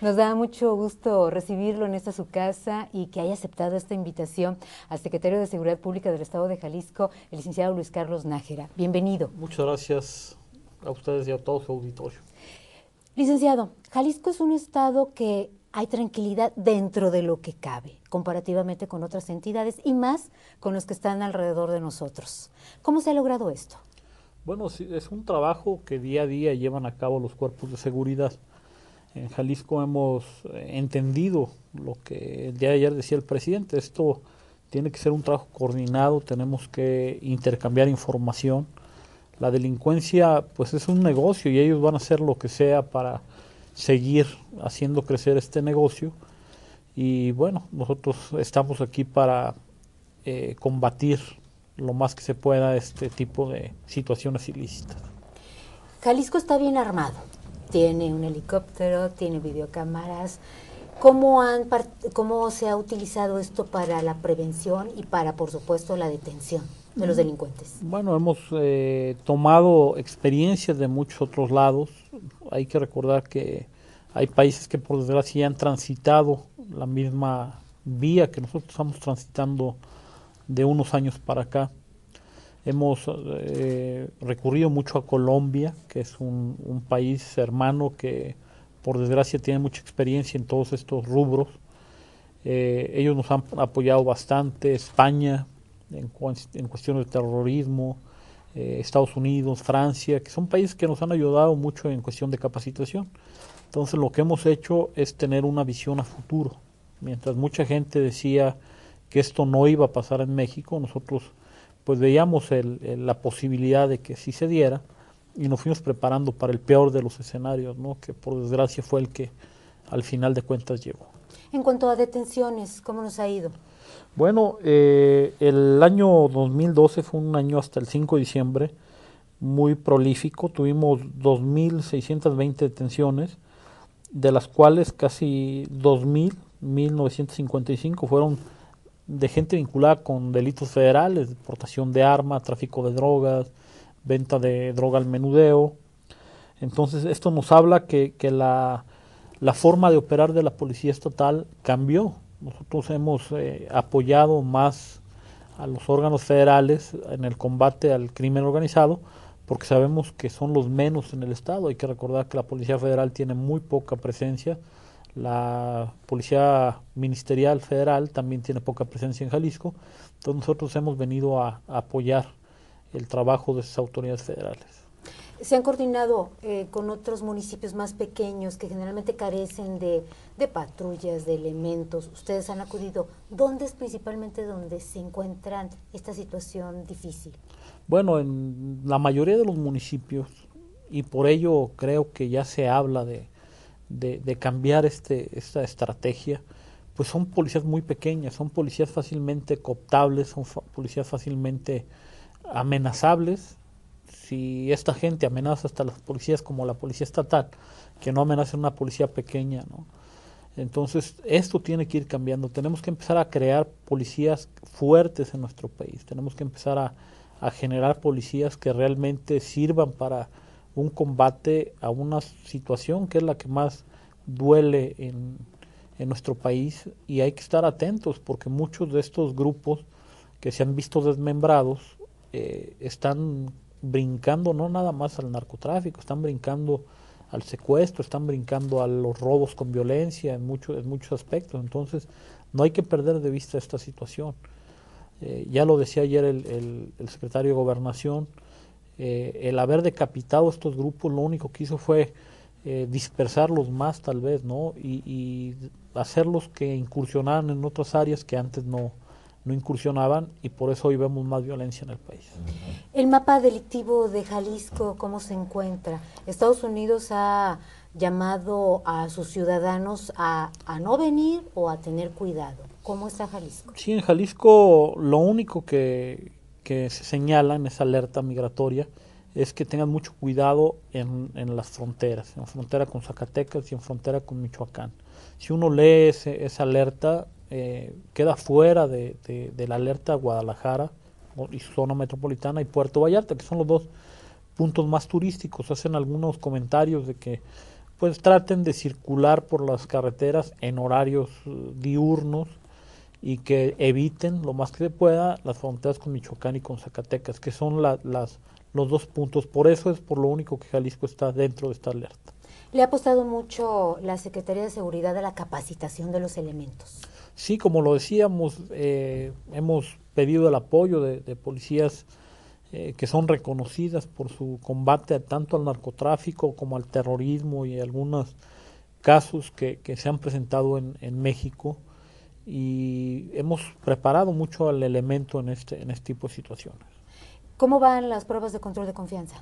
Nos da mucho gusto recibirlo en esta su casa y que haya aceptado esta invitación al secretario de Seguridad Pública del Estado de Jalisco, el licenciado Luis Carlos Nájera. Bienvenido. Muchas gracias a ustedes y a todo su auditorio. Licenciado, Jalisco es un estado que hay tranquilidad dentro de lo que cabe, comparativamente con otras entidades y más con los que están alrededor de nosotros. ¿Cómo se ha logrado esto? Bueno, sí, es un trabajo que día a día llevan a cabo los cuerpos de seguridad. En Jalisco hemos entendido lo que el día de ayer decía el presidente. Esto tiene que ser un trabajo coordinado, tenemos que intercambiar información. La delincuencia pues es un negocio y ellos van a hacer lo que sea para seguir haciendo crecer este negocio. Y bueno, nosotros estamos aquí para combatir lo más que se pueda este tipo de situaciones ilícitas. Jalisco está bien armado. Tiene un helicóptero, tiene videocámaras. ¿Cómo se ha utilizado esto para la prevención y para, por supuesto, la detención de los delincuentes? Bueno, hemos tomado experiencias de muchos otros lados. Hay que recordar que hay países que por desgracia han transitado la misma vía que nosotros estamos transitando de unos años para acá. Hemos recurrido mucho a Colombia, que es un país hermano que por desgracia tiene mucha experiencia en todos estos rubros. Ellos nos han apoyado bastante, España en cuestiones de terrorismo, Estados Unidos, Francia, que son países que nos han ayudado mucho en cuestión de capacitación. Entonces lo que hemos hecho es tener una visión a futuro. Mientras mucha gente decía que esto no iba a pasar en México, nosotros pues veíamos la posibilidad de que sí se diera y nos fuimos preparando para el peor de los escenarios, ¿no? Que por desgracia fue el que al final de cuentas llegó. En cuanto a detenciones, ¿cómo nos ha ido? Bueno, el año 2012 fue un año hasta el 5 de diciembre muy prolífico, tuvimos 2.620 detenciones, de las cuales casi 1.955 fueron de gente vinculada con delitos federales, deportación de armas, tráfico de drogas, venta de droga al menudeo. Entonces esto nos habla que la forma de operar de la policía estatal cambió. Nosotros hemos apoyado más a los órganos federales en el combate al crimen organizado porque sabemos que son los menos en el estado. Hay que recordar que la Policía Federal tiene muy poca presencia. La Policía Ministerial Federal también tiene poca presencia en Jalisco. Entonces nosotros hemos venido a apoyar el trabajo de esas autoridades federales. ¿Se han coordinado con otros municipios más pequeños que generalmente carecen de patrullas, de elementos? ¿Ustedes han acudido? ¿Dónde es principalmente donde se encuentran esta situación difícil? Bueno, en la mayoría de los municipios, y por ello creo que ya se habla de cambiar esta estrategia, pues son policías muy pequeñas, son policías fácilmente cooptables, son policías fácilmente amenazables. Si esta gente amenaza hasta las policías como la policía estatal, que no amenaza una policía pequeña, ¿no? Entonces esto tiene que ir cambiando. Tenemos que empezar a crear policías fuertes en nuestro país. Tenemos que empezar a generar policías que realmente sirvan para un combate a una situación que es la que más duele en nuestro país, y hay que estar atentos porque muchos de estos grupos que se han visto desmembrados están brincando no nada más al narcotráfico, están brincando al secuestro, están brincando a los robos con violencia en muchos aspectos. Entonces no hay que perder de vista esta situación. Ya lo decía ayer el secretario de Gobernación, el haber decapitado estos grupos lo único que hizo fue dispersarlos más tal vez, ¿no? Y hacerlos que incursionaran en otras áreas que antes no incursionaban, y por eso hoy vemos más violencia en el país. El mapa delictivo de Jalisco, ¿cómo se encuentra? Estados Unidos ha llamado a sus ciudadanos a no venir o a tener cuidado. ¿Cómo está Jalisco? Sí, en Jalisco lo único que se señala en esa alerta migratoria es que tengan mucho cuidado en las fronteras, en frontera con Zacatecas y en frontera con Michoacán. Si uno lee esa alerta, queda fuera de la alerta Guadalajara y su zona metropolitana y Puerto Vallarta, que son los dos puntos más turísticos. Hacen algunos comentarios de que pues traten de circular por las carreteras en horarios diurnos y que eviten lo más que se pueda las fronteras con Michoacán y con Zacatecas, que son los dos puntos. Por eso es por lo único que Jalisco está dentro de esta alerta. ¿Le ha apostado mucho la Secretaría de Seguridad a la capacitación de los elementos? Sí, como lo decíamos, hemos pedido el apoyo de policías que son reconocidas por su combate tanto al narcotráfico como al terrorismo y algunos casos que se han presentado en México, y hemos preparado mucho al elemento en este tipo de situaciones. ¿Cómo van las pruebas de control de confianza?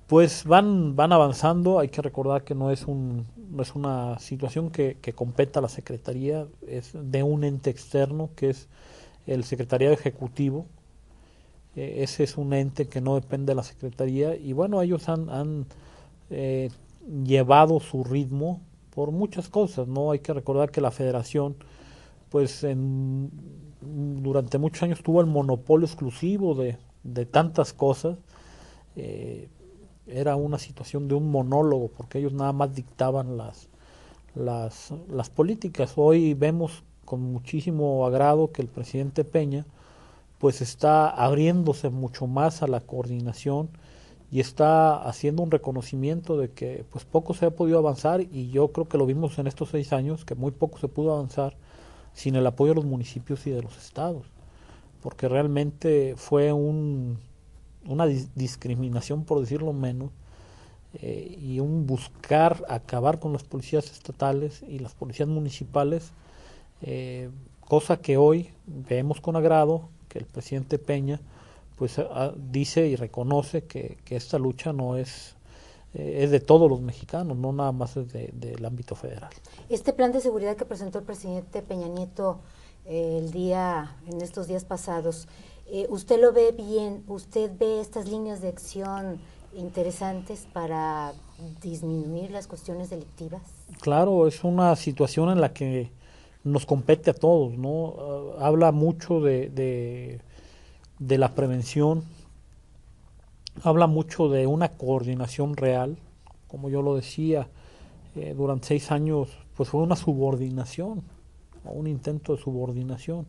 Pues van avanzando. Hay que recordar que no es una situación que compete a la Secretaría, es de un ente externo que es el Secretariado Ejecutivo. Ese es un ente que no depende de la Secretaría, y bueno, ellos han llevado su ritmo por muchas cosas, ¿no? Hay que recordar que la Federación pues durante muchos años tuvo el monopolio exclusivo de tantas cosas. Era una situación de un monólogo, porque ellos nada más dictaban las políticas. Hoy vemos con muchísimo agrado que el presidente Peña pues está abriéndose mucho más a la coordinación y está haciendo un reconocimiento de que pues poco se ha podido avanzar, y yo creo que lo vimos en estos 6 años, que muy poco se pudo avanzar sin el apoyo de los municipios y de los estados, porque realmente fue una discriminación, por decirlo menos, y un buscar acabar con las policías estatales y las policías municipales, cosa que hoy vemos con agrado que el presidente Peña pues dice y reconoce que esta lucha no es de todos los mexicanos, no nada más es del ámbito federal. Este plan de seguridad que presentó el presidente Peña Nieto en estos días pasados, ¿usted lo ve bien? ¿Usted ve estas líneas de acción interesantes para disminuir las cuestiones delictivas? Claro, es una situación en la que nos compete a todos, ¿no? Habla mucho de la prevención, habla mucho de una coordinación real. Como yo lo decía, durante 6 años pues fue una subordinación, o un intento de subordinación,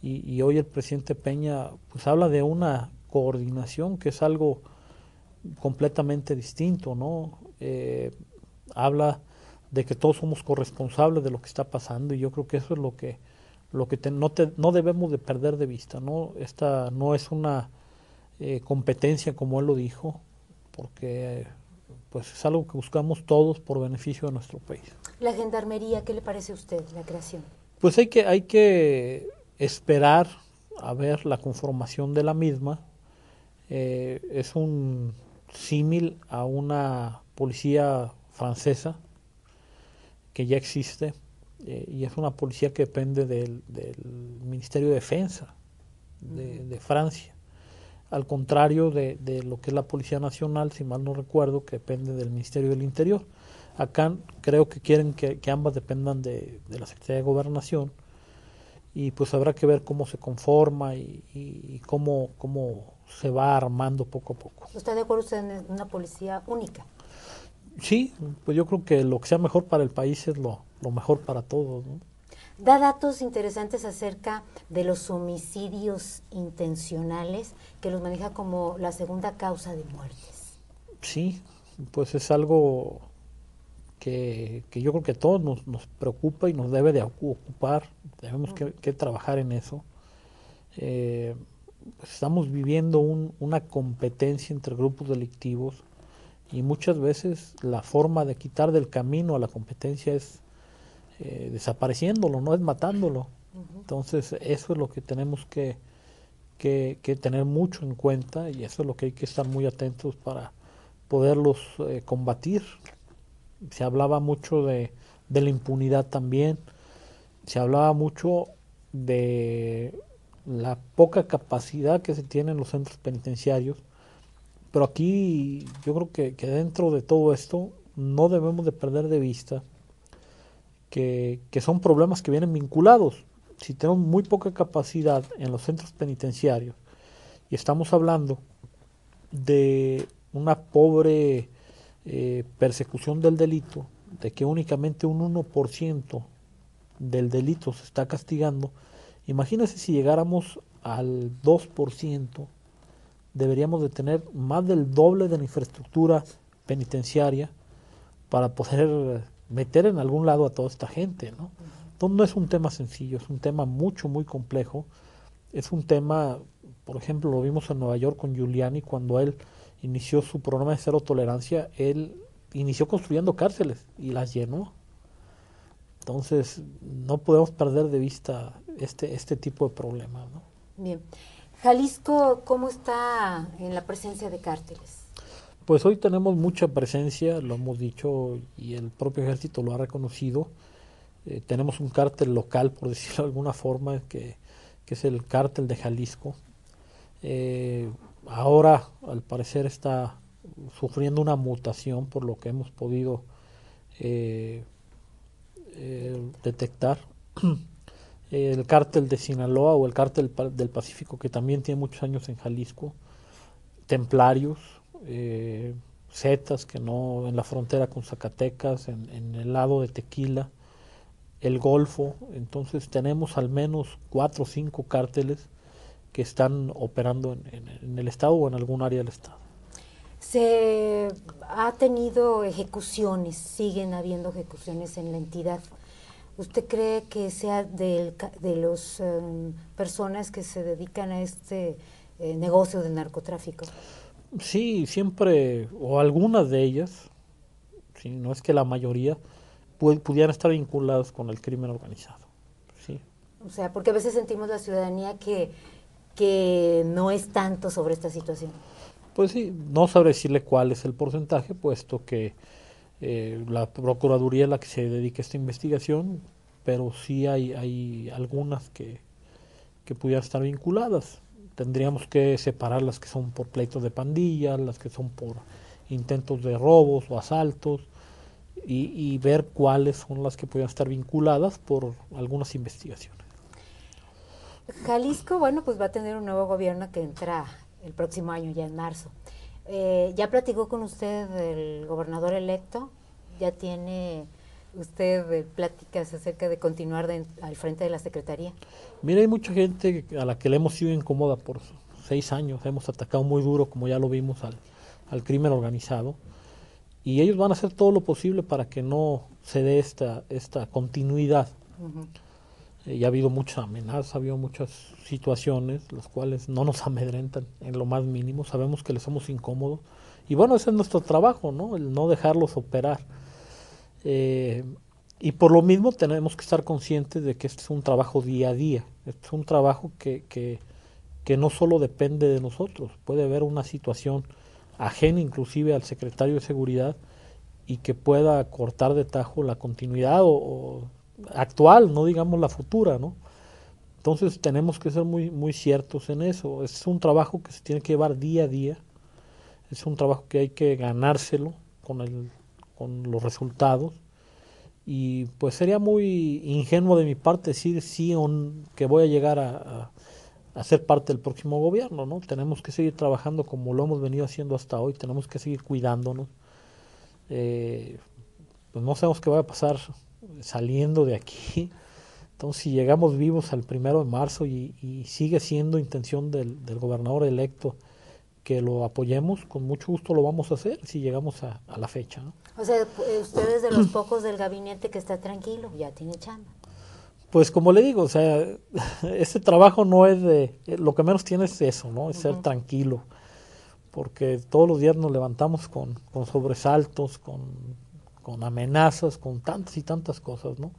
y hoy el presidente Peña pues habla de una coordinación que es algo completamente distinto, ¿no? Habla de que todos somos corresponsables de lo que está pasando, y yo creo que eso es lo que no debemos de perder de vista, ¿no? Esta no es una competencia, como él lo dijo, porque pues es algo que buscamos todos por beneficio de nuestro país. La Gendarmería, ¿qué le parece a usted la creación? Pues hay que esperar a ver la conformación de la misma. Es un símil a una policía francesa que ya existe, y es una policía que depende del Ministerio de Defensa de Francia, al contrario de lo que es la Policía Nacional, si mal no recuerdo, que depende del Ministerio del Interior. Acá creo que quieren que ambas dependan de la Secretaría de Gobernación, y pues habrá que ver cómo se conforma y cómo se va armando poco a poco. ¿Está de acuerdo usted en una policía única? Sí, pues yo creo que lo que sea mejor para el país es lo mejor para todos, ¿no? Da datos interesantes acerca de los homicidios intencionales, que los maneja como la segunda causa de muertes. Sí, pues es algo que yo creo que a todos nos preocupa y nos debe de ocupar. Tenemos que trabajar en eso. Pues estamos viviendo una competencia entre grupos delictivos, y muchas veces la forma de quitar del camino a la competencia es desapareciéndolo, no es matándolo. Entonces eso es lo que tenemos que tener mucho en cuenta, y eso es lo que hay que estar muy atentos para poderlos combatir. Se hablaba mucho de la impunidad también, se hablaba mucho de la poca capacidad que se tiene en los centros penitenciarios, pero aquí yo creo que dentro de todo esto no debemos de perder de vista que son problemas que vienen vinculados. Si tenemos muy poca capacidad en los centros penitenciarios, y estamos hablando de una pobre persecución del delito, de que únicamente un 1% del delito se está castigando. Imagínense si llegáramos al 2%, deberíamos de tener más del doble de la infraestructura penitenciaria para poder meter en algún lado a toda esta gente, ¿no? Entonces no es un tema sencillo, es un tema muy complejo. Es un tema, por ejemplo, lo vimos en Nueva York con Giuliani, cuando él inició su programa de cero tolerancia, él inició construyendo cárceles y las llenó. Entonces no podemos perder de vista este tipo de problemas, ¿no? Bien. Jalisco, ¿cómo está en la presencia de cárteles? Pues hoy tenemos mucha presencia, lo hemos dicho, y el propio ejército lo ha reconocido. Tenemos un cártel local, por decirlo de alguna forma, que es el cártel de Jalisco. Ahora, al parecer, está sufriendo una mutación, por lo que hemos podido detectar. El cártel de Sinaloa o el cártel del Pacífico, que también tiene muchos años en Jalisco, templarios, Zetas, que no, en la frontera con Zacatecas, en el lado de Tequila, el Golfo. Entonces tenemos al menos 4 o 5 cárteles que están operando en el estado o en algún área del estado. Se ha tenido ejecuciones, siguen habiendo ejecuciones en la entidad. ¿Usted cree que sea de las personas que se dedican a este negocio del narcotráfico? Sí, siempre, o algunas de ellas, sí, no es que la mayoría, pudieran estar vinculadas con el crimen organizado. Sí. O sea, porque a veces sentimos la ciudadanía que no es tanto sobre esta situación. Pues sí, no sabré decirle cuál es el porcentaje, puesto que la Procuraduría es la que se dedica a esta investigación, pero sí hay algunas que pudieran estar vinculadas. Tendríamos que separar las que son por pleitos de pandillas, las que son por intentos de robos o asaltos, y ver cuáles son las que pudieran estar vinculadas por algunas investigaciones. Jalisco, bueno, pues va a tener un nuevo gobierno que entra el próximo año, ya en marzo. ¿Ya platicó con usted el gobernador electo? ¿Ya tiene usted pláticas acerca de continuar al frente de la Secretaría? Mira, hay mucha gente a la que le hemos sido incómoda por 6 años. Hemos atacado muy duro, como ya lo vimos, al crimen organizado. Y ellos van a hacer todo lo posible para que no se dé esta continuidad. Ya ha habido muchas amenazas, ha habido muchas situaciones, las cuales no nos amedrentan en lo más mínimo. Sabemos que les somos incómodos. Y bueno, ese es nuestro trabajo, ¿no? El no dejarlos operar. Y por lo mismo tenemos que estar conscientes de que este es un trabajo día a día. Este es un trabajo que no solo depende de nosotros. Puede haber una situación ajena inclusive al secretario de Seguridad y que pueda cortar de tajo la continuidad o actual, no digamos la futura, ¿no? Entonces tenemos que ser muy ciertos en eso. Es un trabajo que se tiene que llevar día a día. Es un trabajo que hay que ganárselo con los resultados. Y pues sería muy ingenuo de mi parte decir sí que voy a llegar a ser parte del próximo gobierno, ¿no? Tenemos que seguir trabajando como lo hemos venido haciendo hasta hoy. Tenemos que seguir cuidándonos. Pues no sabemos qué va a pasar saliendo de aquí. Entonces, si llegamos vivos al 1 de marzo y sigue siendo intención del gobernador electo que lo apoyemos, con mucho gusto lo vamos a hacer si llegamos a la fecha, ¿no? O sea, usted es de los pocos del gabinete que está tranquilo, ya tiene chamba. Pues como le digo, o sea, este trabajo no es lo que menos tiene es eso, ¿no? Es ser tranquilo, porque todos los días nos levantamos con sobresaltos, con amenazas, con tantas y tantas cosas, ¿no?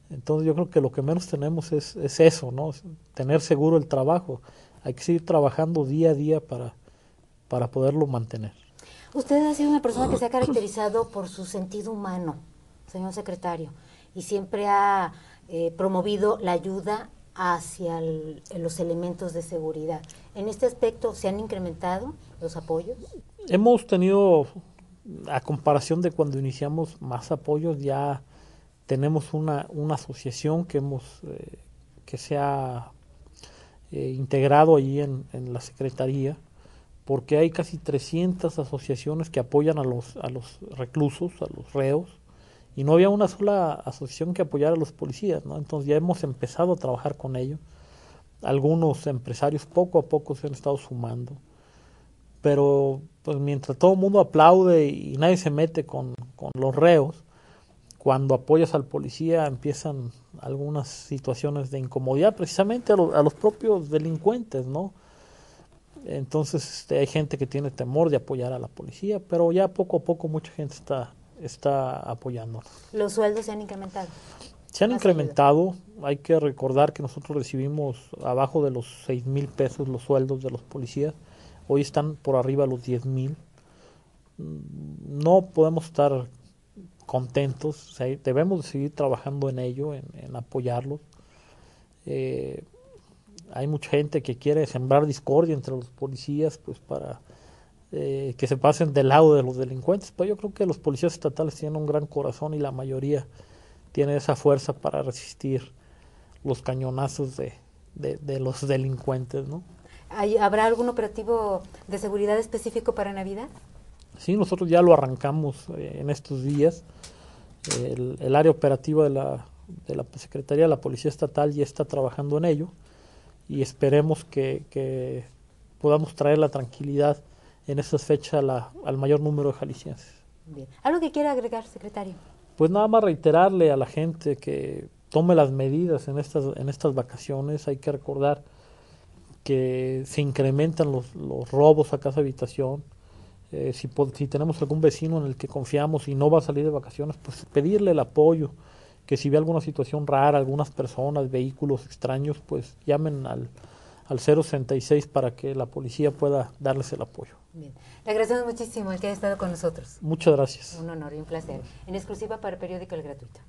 Entonces yo creo que lo que menos tenemos es eso, ¿no? Es tener seguro el trabajo. Hay que seguir trabajando día a día para poderlo mantener. Usted ha sido una persona que se ha caracterizado por su sentido humano, señor secretario, y siempre ha promovido la ayuda hacia los elementos de seguridad. En este aspecto, ¿se han incrementado los apoyos? Hemos tenido, a comparación de cuando iniciamos, más apoyos. Ya tenemos una asociación que se ha integrado allí en la Secretaría, porque hay casi 300 asociaciones que apoyan a los reclusos, a los reos, y no había una sola asociación que apoyara a los policías, ¿no? Entonces ya hemos empezado a trabajar con ellos. Algunos empresarios poco a poco se han estado sumando, pero pues mientras todo el mundo aplaude y nadie se mete con los reos, cuando apoyas al policía empiezan algunas situaciones de incomodidad, precisamente a los propios delincuentes, ¿no? Entonces hay gente que tiene temor de apoyar a la policía, pero ya poco a poco mucha gente está apoyándonos. ¿Los sueldos se han incrementado? Se han incrementado, hay que recordar que nosotros recibimos abajo de los 6,000 pesos los sueldos de los policías, hoy están por arriba de los 10,000. No podemos estar contentos, o sea, debemos de seguir trabajando en ello, en apoyarlos. Hay mucha gente que quiere sembrar discordia entre los policías, pues para que se pasen del lado de los delincuentes, pero yo creo que los policías estatales tienen un gran corazón y la mayoría tiene esa fuerza para resistir los cañonazos de los delincuentes, ¿no? ¿Habrá algún operativo de seguridad específico para Navidad? Sí, nosotros ya lo arrancamos en estos días. El área operativa de la Secretaría de la Policía Estatal ya está trabajando en ello y esperemos que podamos traer la tranquilidad en estas fechas al mayor número de jaliscienses. Bien. ¿Algo que quiera agregar, secretario? Pues nada más reiterarle a la gente que tome las medidas en estas vacaciones. Hay que recordar que se incrementan los robos a casa habitación. Si tenemos algún vecino en el que confiamos y no va a salir de vacaciones, pues pedirle el apoyo, que si ve alguna situación rara, algunas personas, vehículos extraños, pues llamen al 066 para que la policía pueda darles el apoyo. Bien. Le agradecemos muchísimo el que haya estado con nosotros. Muchas gracias. Un honor y un placer. En exclusiva para el periódico El Gratuito.